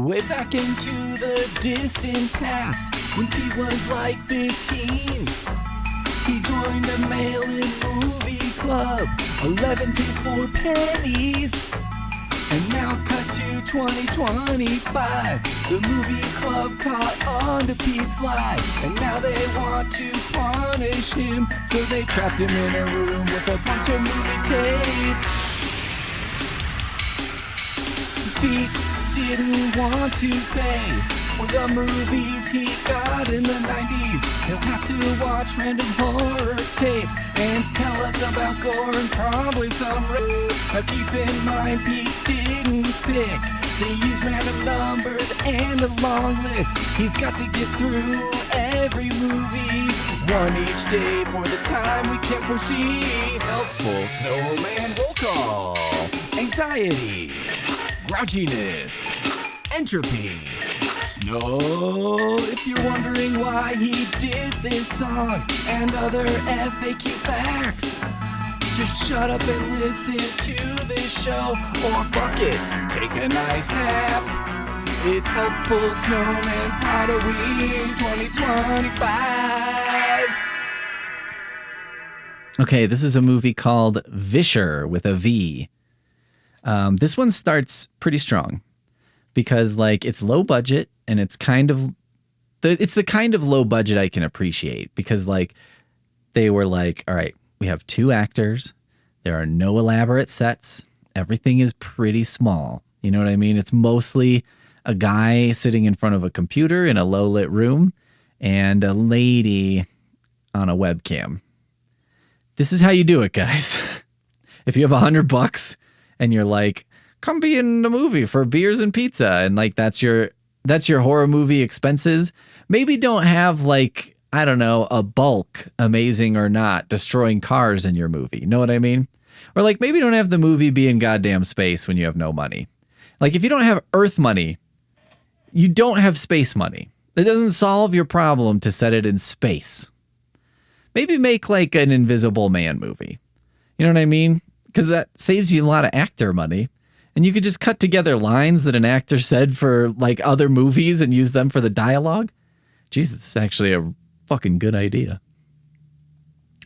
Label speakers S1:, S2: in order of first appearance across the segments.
S1: Way back into the distant past, when Pete was like 15, he joined a mail-in movie club, 11 takes for pennies. And now cut to 2025, the movie club caught on to Pete's life, and now they want to punish him, so they trapped him in a room with a bunch of movie tapes. Pete didn't want to pay for the movies he got in the 90s. He'll have to watch random horror tapes and tell us about gore and probably some rape. Now keep in mind, Pete didn't pick. They use random numbers and a long list. He's got to get through every movie, one each day for the time we can't foresee. Helpful snowman roll call. Anxiety. Grouchiness. Entropy. Snow. If you're wondering why he did this song and other FAQ facts, just shut up and listen to this show, or fuck it, take a nice nap. It's Helpful Snowman Podoween 2025.
S2: Okay, this is a movie called Visher with a V. This one starts pretty strong because like it's low budget and it's the kind of low budget I can appreciate because like they were like, all right, we have 2 actors. There are no elaborate sets. Everything is pretty small. You know what I mean? It's mostly a guy sitting in front of a computer in a low lit room and a lady on a webcam. This is how you do it, guys. If you have $100 and you're like, come be in the movie for beers and pizza, and like that's your horror movie expenses, maybe don't have like, I don't know, a bulk, amazing or not, destroying cars in your movie. You know what I mean? Or like maybe don't have the movie be in goddamn space when you have no money. Like if you don't have Earth money, you don't have space money. It doesn't solve your problem to set it in space. Maybe make like an Invisible Man movie. You know what I mean? Because that saves you a lot of actor money. And you could just cut together lines that an actor said for like other movies and use them for the dialogue. Jesus, this is actually a fucking good idea.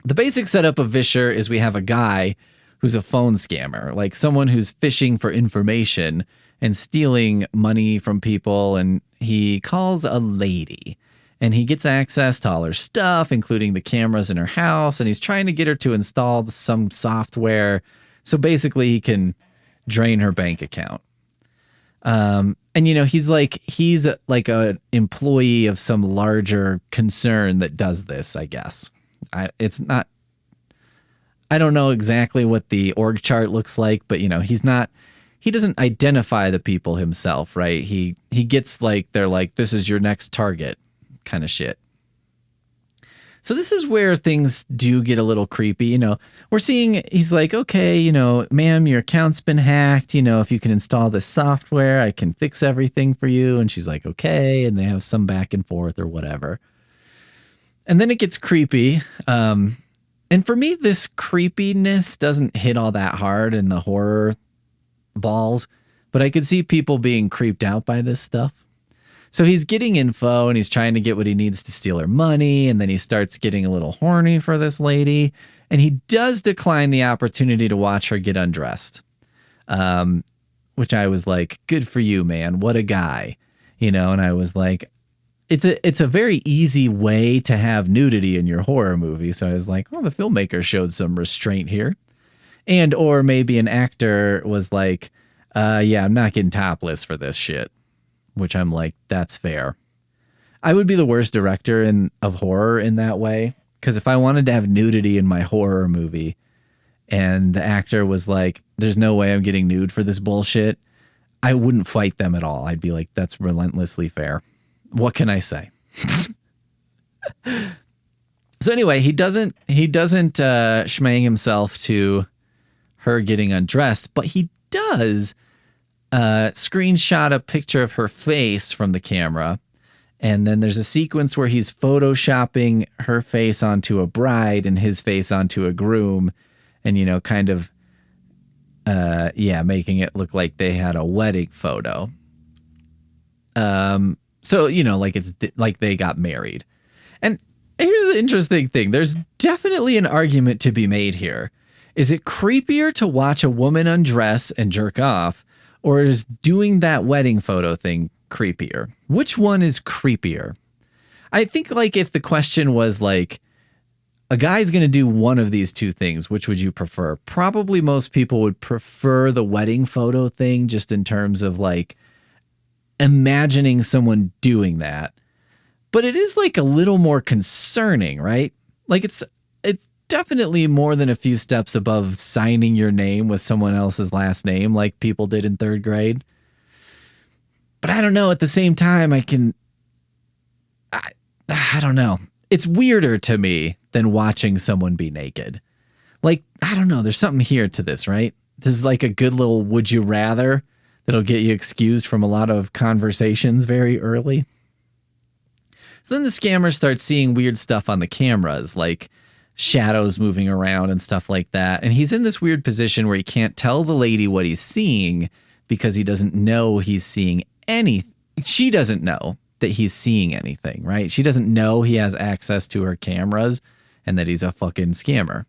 S2: The basic setup of Visher is we have a guy who's a phone scammer, like someone who's fishing for information and stealing money from people. And he calls a lady and he gets access to all her stuff, including the cameras in her house. And he's trying to get her to install some software. So basically he can drain her bank account. And, you know, he's like an employee of some larger concern that does this, I guess. I don't know exactly what the org chart looks like, but, you know, he doesn't identify the people himself, right? He gets like, they're like, this is your next target kind of shit. So this is where things do get a little creepy. You know, we're seeing, he's like, okay, you know, ma'am, your account's been hacked. You know, if you can install this software, I can fix everything for you. And she's like, okay. And they have some back and forth or whatever. And then it gets creepy. And for me, this creepiness doesn't hit all that hard in the horror balls, but I could see people being creeped out by this stuff. So he's getting info and he's trying to get what he needs to steal her money. And then he starts getting a little horny for this lady. And he does decline the opportunity to watch her get undressed. Which I was like, good for you, man. What a guy. You know, and I was like, it's a very easy way to have nudity in your horror movie. So I was like, oh, the filmmaker showed some restraint here. And or maybe an actor was like, yeah, I'm not getting topless for this shit. Which I'm like, that's fair. I would be the worst director of horror in that way. Because if I wanted to have nudity in my horror movie and the actor was like, there's no way I'm getting nude for this bullshit, I wouldn't fight them at all. I'd be like, that's relentlessly fair. What can I say? So anyway, he doesn't schmang himself to her getting undressed, but he does screenshot a picture of her face from the camera. And then there's a sequence where he's photoshopping her face onto a bride and his face onto a groom. And, you know, kind of, making it look like they had a wedding photo. So, like it's like they got married. And here's the interesting thing. There's definitely an argument to be made here. Is it creepier to watch a woman undress and jerk off, or is doing that wedding photo thing creepier? Which one is creepier? I think like if the question was like, a guy's going to do one of these two things, which would you prefer? Probably most people would prefer the wedding photo thing, just in terms of like imagining someone doing that. But it is like a little more concerning, right? Like it's definitely more than a few steps above signing your name with someone else's last name like people did in third grade. But I don't know, at the same time, I don't know. It's weirder to me than watching someone be naked. Like, I don't know. There's something here to this, right? This is like a good little would you rather that'll get you excused from a lot of conversations very early. So then the scammer starts seeing weird stuff on the cameras, like shadows moving around and stuff like that. And he's in this weird position where he can't tell the lady what he's seeing because he doesn't know he's seeing anything. She doesn't know that he's seeing anything, right? She doesn't know he has access to her cameras and that he's a fucking scammer.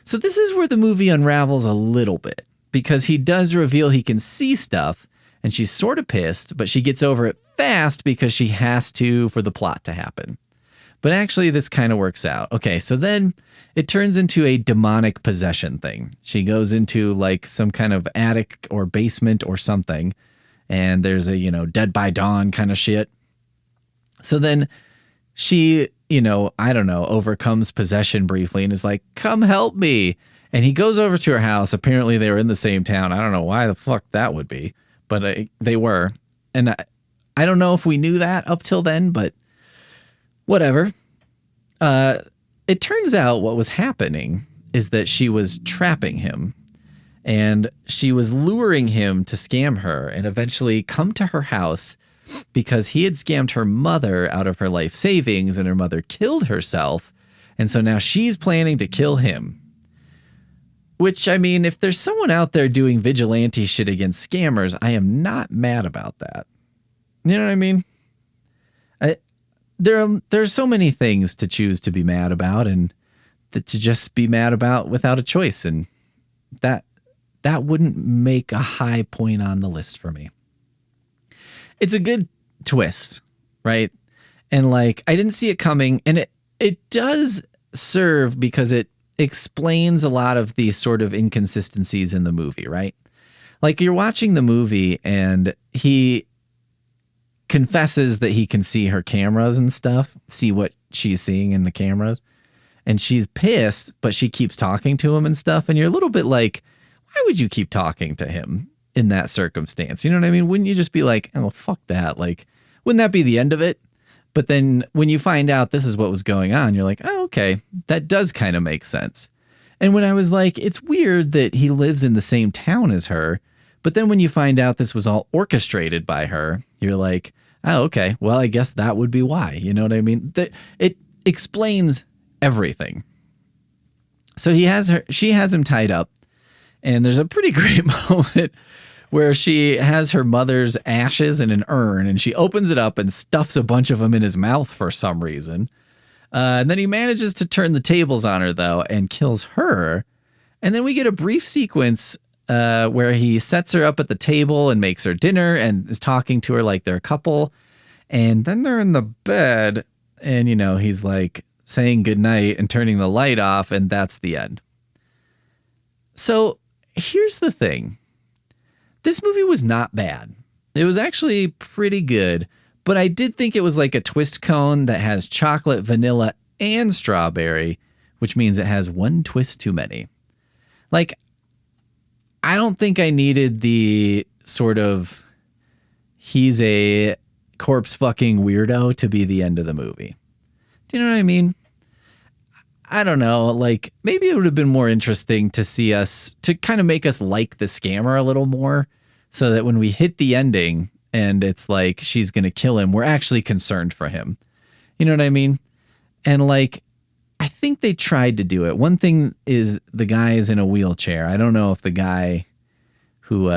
S2: So this is where the movie unravels a little bit, because he does reveal he can see stuff, and she's sort of pissed, but she gets over it fast because she has to for the plot to happen. But actually this kind of works out. Okay, so then it turns into a demonic possession thing. She goes into like some kind of attic or basement or something, and there's a, Dead by Dawn kind of shit. So then she, I don't know, overcomes possession briefly and is like, come help me. And he goes over to her house. Apparently they were in the same town. I don't know why the fuck that would be, but they were. And I don't know if we knew that up till then, but whatever. It turns out what was happening is that she was trapping him, and she was luring him to scam her and eventually come to her house because he had scammed her mother out of her life savings, and her mother killed herself. And so now she's planning to kill him. Which, I mean, if there's someone out there doing vigilante shit against scammers, I am not mad about that. You know what I mean? There's so many things to choose to be mad about and to just be mad about without a choice. And that wouldn't make a high point on the list for me. It's a good twist, right? And like, I didn't see it coming, and it does serve because it explains a lot of the sort of inconsistencies in the movie, right? Like, you're watching the movie and he confesses that he can see her cameras and stuff, see what she's seeing in the cameras, and she's pissed, but she keeps talking to him and stuff, and you're a little bit like, why would you keep talking to him in that circumstance? You know what I mean? Wouldn't you just be like, oh, fuck that? Like, wouldn't that be the end of it? But then when you find out this is what was going on, you're like, oh, okay, that does kind of make sense. And when I was like, it's weird that he lives in the same town as her, but then when you find out this was all orchestrated by her, you're like, oh, okay, well, I guess that would be why. You know what I mean? It explains everything. So she has him tied up, and there's a pretty great moment where she has her mother's ashes in an urn, and she opens it up and stuffs a bunch of them in his mouth for some reason. And then he manages to turn the tables on her, though, and kills her. And then we get a brief sequence where he sets her up at the table and makes her dinner and is talking to her like they're a couple. And then they're in the bed, and, he's like saying goodnight and turning the light off, and that's the end. So here's the thing. This movie was not bad. It was actually pretty good, but I did think it was like a twist cone that has chocolate, vanilla, and strawberry, which means it has one twist too many. Like, I don't think I needed the sort of he's a corpse fucking weirdo to be the end of the movie. Do you know what I mean? I don't know, like, maybe it would have been more interesting to see us, to kind of make us like the scammer a little more, so that when we hit the ending and it's like she's going to kill him, we're actually concerned for him. You know what I mean? And like, I think they tried to do it. One thing is the guy is in a wheelchair. I don't know if the guy who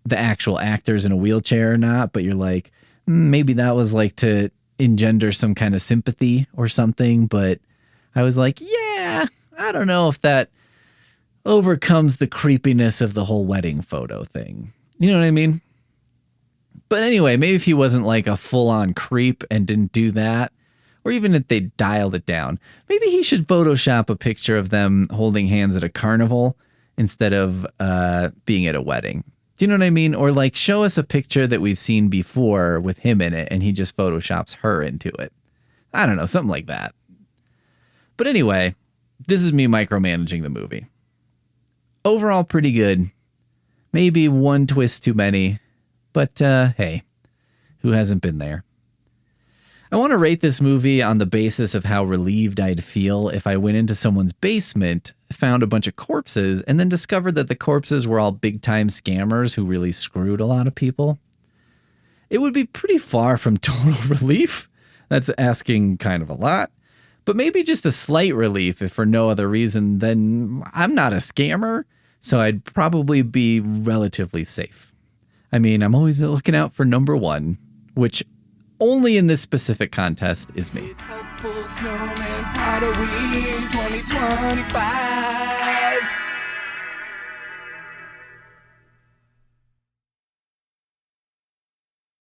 S2: the actual actors in a wheelchair or not, but you're like, maybe that was like to engender some kind of sympathy or something. But I was like, yeah, I don't know if that overcomes the creepiness of the whole wedding photo thing. You know what I mean? But anyway, maybe if he wasn't like a full-on creep and didn't do that, or even if they dialed it down, maybe he should Photoshop a picture of them holding hands at a carnival instead of being at a wedding. Do you know what I mean? Or like show us a picture that we've seen before with him in it and he just Photoshops her into it. I don't know, something like that. But anyway, this is me micromanaging the movie. Overall, pretty good. Maybe one twist too many. But hey, who hasn't been there? I want to rate this movie on the basis of how relieved I'd feel if I went into someone's basement, found a bunch of corpses, and then discovered that the corpses were all big-time scammers who really screwed a lot of people. It would be pretty far from total relief. That's asking kind of a lot. But maybe just a slight relief if for no other reason than I'm not a scammer, so I'd probably be relatively safe. I mean, I'm always looking out for number one, which only in this specific contest is me.
S1: It's helpful, Snowman, Podoween 2025.